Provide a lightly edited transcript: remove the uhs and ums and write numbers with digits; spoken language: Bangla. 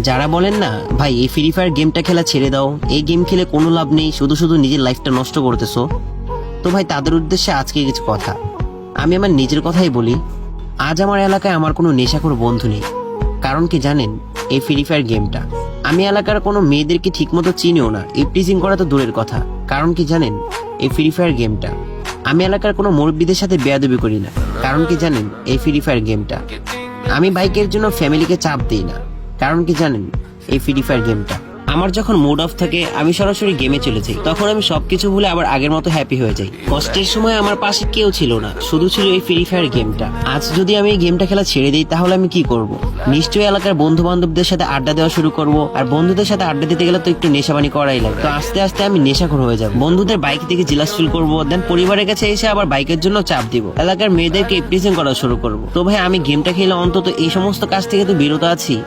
যারা বলেন না ভাই এই ফ্রি ফায়ার গেমটা খেলা ছেড়ে দাও, এই গেম খেলে কোনো লাভ নেই, শুধু শুধু নিজের লাইফটা নষ্ট করতেছো, তো ভাই তাদের উদ্দেশ্যে আজকে কিছু কথা। আমি আমার নিজের কথাই বলি, আজ আমার এলাকায় আমার কোনো নেশাখোর বন্ধু নেই। কারণ কি জানেন, এই ফ্রি ফায়ার গেমটা। আমি এলাকার কোনো মেয়েদেরকে ঠিকমতো চিনিও না, ইপটিজিং করা তো দূরের কথা। কারণ কি জানেন, এই ফ্রি ফায়ার গেমটা। আমি এলাকার কোনো মুরব্বীদের সাথে বেয়াদবি করি না। কারণ কি জানেন, এই ফ্রি ফায়ার গেমটা। আমি বাইকের জন্য ফ্যামিলিকে চাপ দিই না। কারণ কি জানেন, এই ফ্রি ফায়ার গেমটা। আমার যখন মুড অফ থাকে আমি সরাসরি গেমে চলে যাই, তখন আমি সবকিছু ভুলে আবার আগের মতো হ্যাপি হয়ে যাই। কষ্টের সময় আমার পাশে কেউ ছিল না, শুধু ছিল এই ফ্রি ফায়ার গেমটা। আজ যদি আমি এই গেমটা খেলা ছেড়ে দিই তাহলে আমি কি করব? নিশ্চয়ই এলাকার বন্ধু বান্ধবদের সাথে আড্ডা দেওয়া শুরু করব, আর বন্ধুদের সাথে আড্ডা দিতে গেলে তো একটু নেশাবানি করাই লাগে। তো আস্তে আস্তে আমি নেশাখোর হয়ে যাব, বন্ধুদের বাইক থেকে জিলাস ফিল করবো, দেন পরিবারের কাছে এসে আবার বাইকের জন্য চাপ দিব, এলাকার মেয়েদেরকে প্রেজেন্ট করা শুরু করব। তো ভাই আমি গেমটা খেলে অন্তত এই সমস্ত কাজ থেকে তো বিরত আছি।